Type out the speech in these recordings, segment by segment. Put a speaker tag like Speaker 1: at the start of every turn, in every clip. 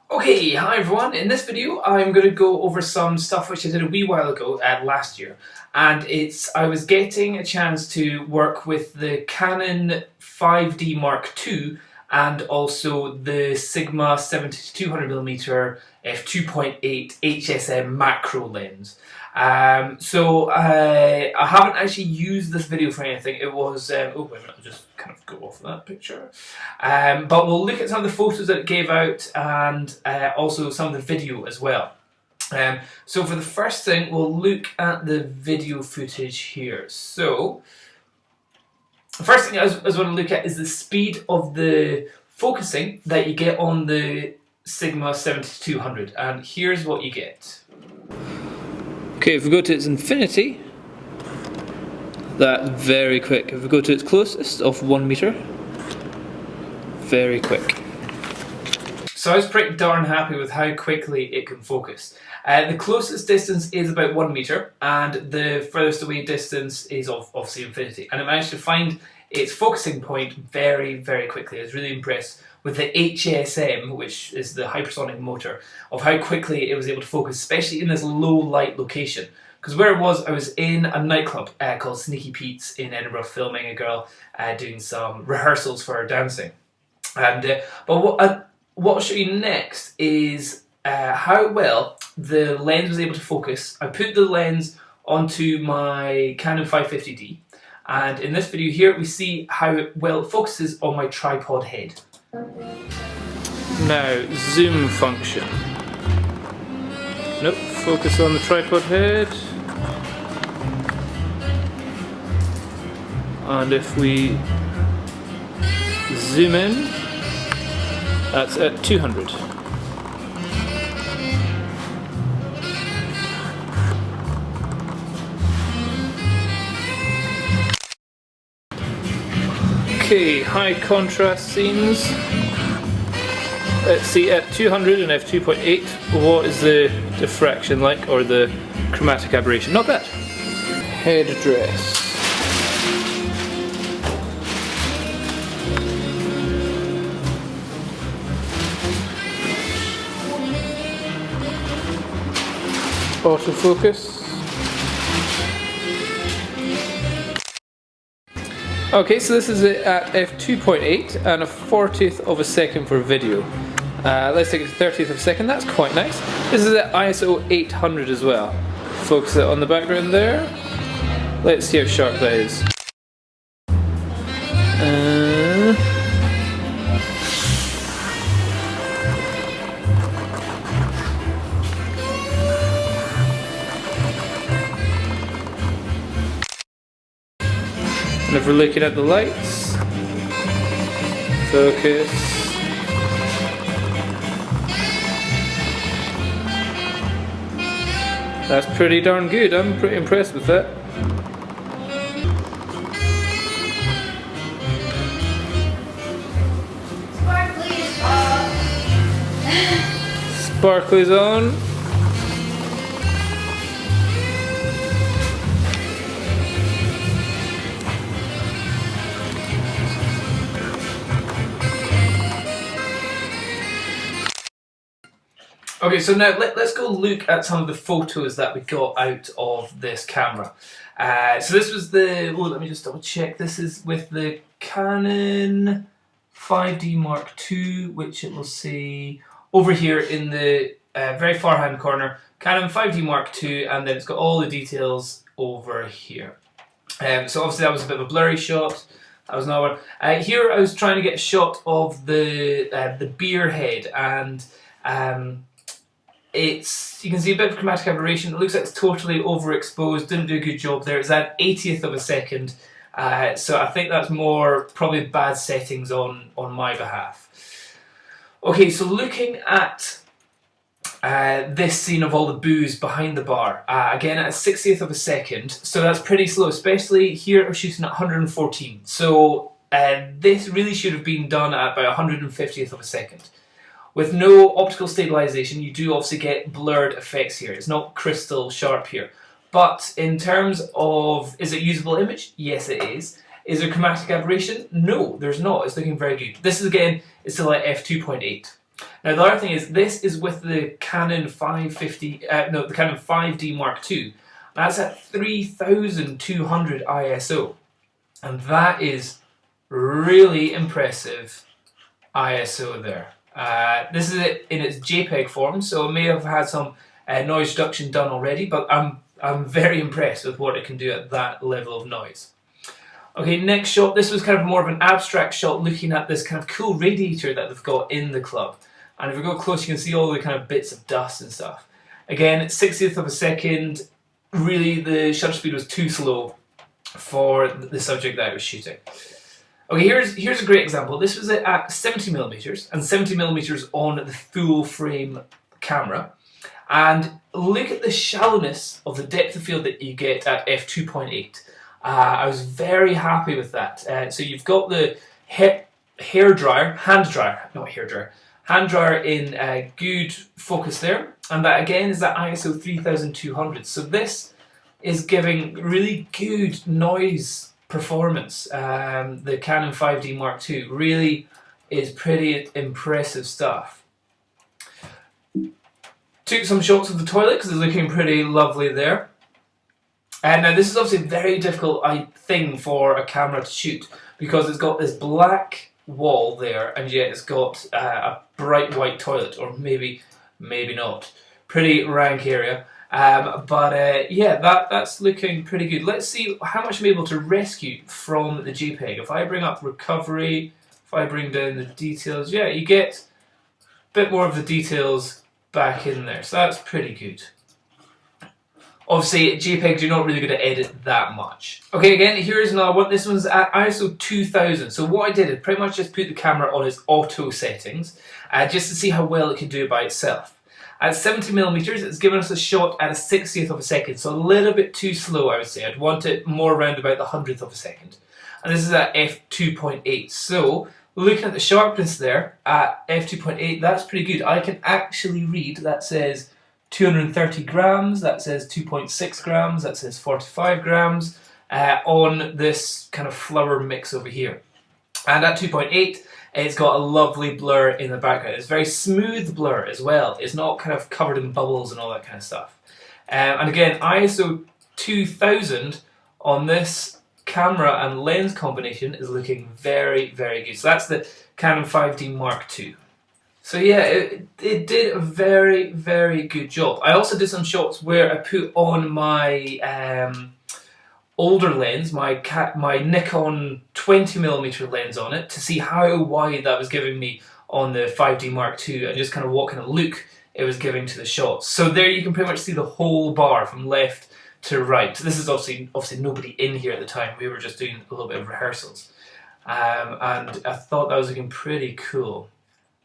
Speaker 1: Okay, hi everyone. In this video I'm going to go over some stuff which I did a wee while ago last year, and I was getting a chance to work with the Canon 5D Mark II and also the Sigma 70-200mm f2.8 HSM macro lens. So I haven't actually used this video for anything. It was, oh wait a minute, I'll just kind of go off that picture. But we'll look at some of the photos that it gave out and also some of the video as well. So for the first thing, we'll look at the video footage here. So the first thing I want to look at is the speed of the focusing that you get on the Sigma 70-200, and here's what you get. Okay, if we go to its infinity, that's very quick. If we go to its closest of 1 meter, very quick. So I was pretty darn happy with how quickly it can focus. The closest distance is about 1 meter, and the furthest away distance is obviously infinity. And it managed to find its focusing point very, very quickly. I was really impressed with the HSM, which is the hypersonic motor, of how quickly it was able to focus, especially in this low light location. Because where I was in a nightclub called Sneaky Pete's in Edinburgh, filming a girl doing some rehearsals for her dancing. And but what I'll show you next is how well the lens was able to focus. I put the lens onto my Canon 550D, and in this video here we see how well it focuses on my tripod head. Now, zoom function. Nope, focus on the tripod head. And if we zoom in, that's at 200. Okay, high contrast scenes. Let's see, at 200 and f2.8, what is the diffraction like, or the chromatic aberration? Not bad. Headdress. Autofocus. Okay, so this is it at f2.8 and a 40th of a second for video. Let's take it to 30th of a second, that's quite nice. This is at ISO 800 as well. Focus it on the background there. Let's see how sharp that is. And if we're looking at the lights, focus. That's pretty darn good. I'm pretty impressed with that.
Speaker 2: Sparkly's off.
Speaker 1: Sparkly's on. Okay, so now let's go look at some of the photos that we got out of this camera. So this was the, oh, let me just double check, this is with the Canon 5D Mark II, which it will say over here in the very far hand corner, Canon 5D Mark II, and then it's got all the details over here. So obviously that was a bit of a blurry shot. That was another one. Here I was trying to get a shot of the beer head, and you can see a bit of chromatic aberration. It looks like it's totally overexposed. Didn't do a good job there. It's at 80th of a second, so I think that's more probably bad settings on my behalf. Okay, so looking at this scene of all the booze behind the bar, again at 60th of a second, so that's pretty slow, especially here I'm shooting at 114. So this really should have been done at about 150th of a second. With no optical stabilization, you do obviously get blurred effects here. It's not crystal sharp here. But in terms of, is it a usable image? Yes, it is. Is there chromatic aberration? No, there's not. It's looking very good. This is, again, it's still at f2.8. Now the other thing is, this is with the Canon 550, the Canon 5D Mark II. That's at 3200 ISO, and that is really impressive ISO there. This is it in its JPEG form, so it may have had some noise reduction done already, but I'm very impressed with what it can do at that level of noise. Okay, next shot. This was kind of more of an abstract shot looking at this kind of cool radiator that they've got in the club. And if we go close, you can see all the kind of bits of dust and stuff. Again, 60th of a second. Really, the shutter speed was too slow for the subject that I was shooting. Okay, here's a great example. This was at 70mm, and 70mm on the full frame camera. And look at the shallowness of the depth of field that you get at f2.8. I was very happy with that. So you've got the hand dryer in good focus there, and that again is at ISO 3200. So this is giving really good noise performance. The Canon 5D Mark II really is pretty impressive stuff. Took some shots of the toilet because it's looking pretty lovely there. And now this is obviously a very difficult thing for a camera to shoot because it's got this black wall there, and yet it's got a bright white toilet, or maybe not. Pretty rank area. Yeah, that's looking pretty good. Let's see how much I'm able to rescue from the JPEG. If I bring up recovery, if I bring down the details, yeah, you get a bit more of the details back in there. So that's pretty good. Obviously, JPEGs, you're not really going to edit that much. Okay, again, here's another one. This one's at ISO 2000. So what I did is pretty much just put the camera on its auto settings, just to see how well it can do it by itself. At 70mm, it's given us a shot at a 60th of a second, so a little bit too slow, I would say. I'd want it more around about the 100th of a second. And this is at f2.8. So, looking at the sharpness there, at f2.8, that's pretty good. I can actually read, that says 230 grams, that says 2.6 grams, that says 45 grams on this kind of flower mix over here. And at 2.8, it's got a lovely blur in the background. It's very smooth blur as well. It's not kind of covered in bubbles and all that kind of stuff. And again, ISO 2000 on this camera and lens combination is looking very, very good. So that's the Canon 5D Mark II. So yeah, it did a very, very good job. I also did some shots where I put on my older lens, my Nikon 20mm lens on it to see how wide that was giving me on the 5D Mark II, and just kind of what kind of look it was giving to the shots. So there you can pretty much see the whole bar from left to right. So this is obviously nobody in here at the time. We were just doing a little bit of rehearsals. And I thought that was looking pretty cool.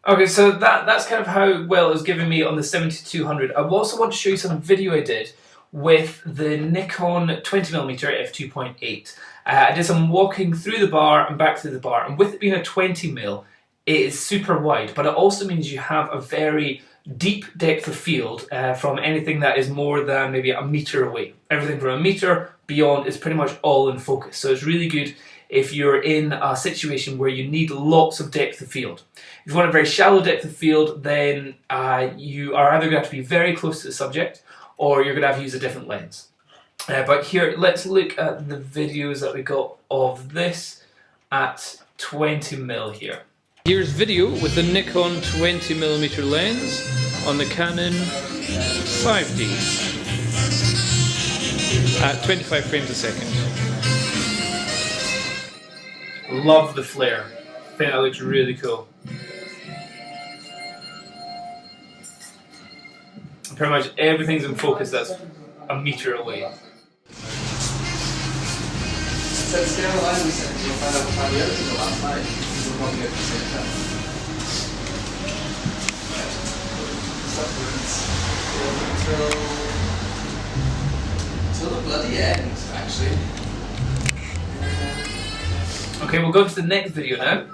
Speaker 1: Okay, so that's kind of how well it was giving me on the 7200. I also want to show you some video I did with the Nikon 20mm f2.8. I did some walking through the bar and back through the bar, and with it being a 20mm, it is super wide, but it also means you have a very deep depth of field from anything that is more than maybe a meter away. Everything from a meter beyond is pretty much all in focus, so it's really good if you're in a situation where you need lots of depth of field. If you want a very shallow depth of field, then you are either going to have to be very close to the subject, or you're going to have to use a different lens. But here, let's look at the videos that we got of this at 20mm here. Here's video with the Nikon 20mm lens on the Canon 5D at 25 frames a second. Love the flare. I think that looks really cool. Pretty much everything's in focus that's a meter away.
Speaker 2: So stay on the line, we said you'll find out what time the others are last night. We're going to get the same time. Until the bloody end, actually.
Speaker 1: Okay, we'll go to the next video now.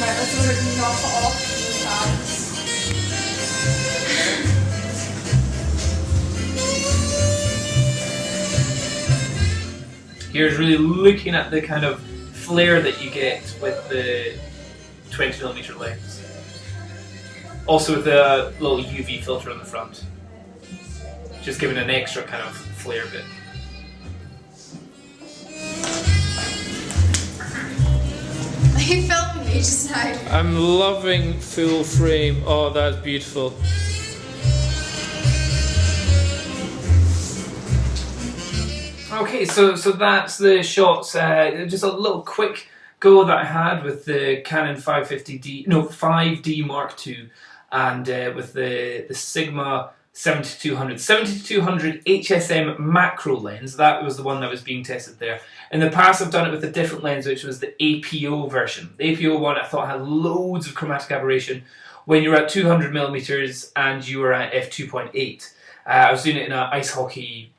Speaker 3: Right, let's order these off for all these bags.
Speaker 1: Here's really looking at the kind of flare that you get with the 20mm lens. Also with a little UV filter on the front, just giving an extra kind of flare bit.
Speaker 3: Are you filming me just now?
Speaker 1: I'm loving full frame. Oh, that's beautiful. Okay, so that's the shots. Just a little quick go that I had with the Canon 5D Mark II, and with the Sigma 7200 HSM macro lens. That was the one that was being tested there. In the past, I've done it with a different lens, which was the APO version. The APO one I thought had loads of chromatic aberration when you were at 200mm and you were at f2.8. I was doing it in an ice hockey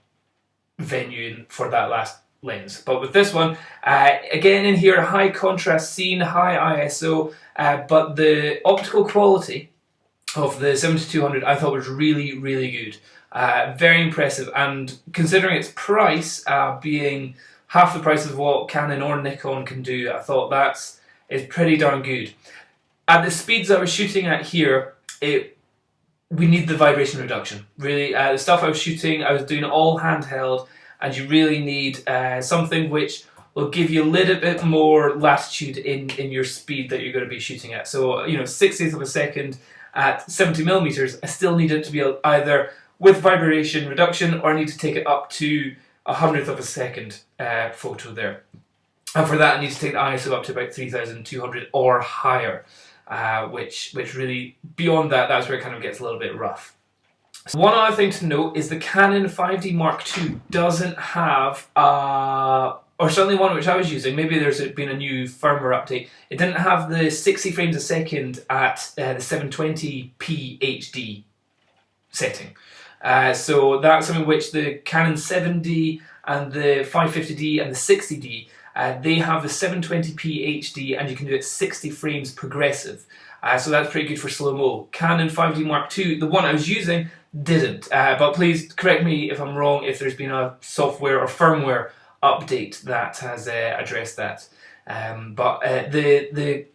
Speaker 1: venue for that last lens. But with this one, again in here, high contrast scene, high ISO, but the optical quality of the 7200 I thought was really, really good. Very impressive, and considering its price being half the price of what Canon or Nikon can do, I thought is pretty darn good. At the speeds I was shooting at here, we need the vibration reduction. Really, the stuff I was shooting, I was doing it all handheld, and you really need something which will give you a little bit more latitude in your speed that you're going to be shooting at. So, you know, 60th of a second at 70mm, I still need it to be either with vibration reduction, or I need to take it up to 100th of a second photo there. And for that, I need to take the ISO up to about 3200 or higher. Which really, beyond that, that's where it kind of gets a little bit rough. So one other thing to note is the Canon 5D Mark II doesn't have, or certainly one which I was using, maybe there's been a new firmware update, it didn't have the 60 frames a second at the 720p HD setting. So that's something which the Canon 7D and the 550D and the 60D, they have the 720p HD, and you can do it 60 frames progressive. So that's pretty good for slow-mo. Canon 5D Mark II, the one I was using, didn't. But please correct me if I'm wrong, if there's been a software or firmware update that has addressed that. The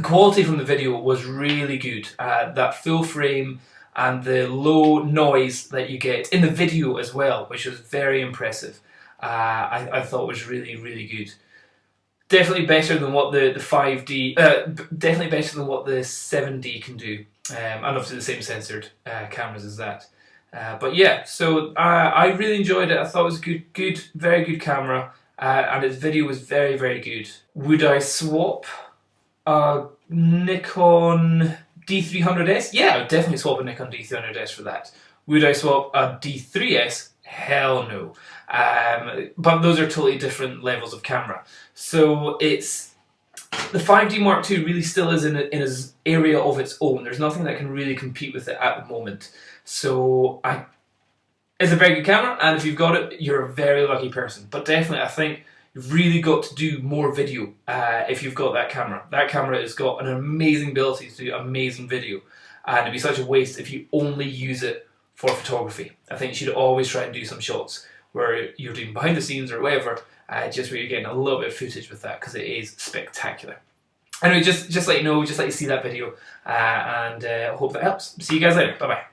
Speaker 1: quality from the video was really good. That full frame and the low noise that you get in the video as well, which was very impressive. I thought was really, really good. Definitely better than what the 5D, definitely better than what the 7D can do, and obviously the same censored cameras as that. But yeah, so I really enjoyed it. I thought it was a good, very good camera, and its video was very, very good. Would I swap a Nikon D300S? Yeah, I would definitely swap a Nikon D300S for that. Would I swap a D3S? Hell no. But those are totally different levels of camera. So it's the 5D Mark II really still is in an area of its own. There's nothing that can really compete with it at the moment. So it's a very good camera, and if you've got it, you're a very lucky person. But definitely, I think you've really got to do more video if you've got that camera. That camera has got an amazing ability to do amazing video, and it'd be such a waste if you only use it for photography. I think you should always try and do some shots where you're doing behind the scenes or whatever, just where you're getting a little bit of footage with that, because it is spectacular. Anyway, just let you know, just let you see that video, and hope that helps. See you guys later. Bye bye.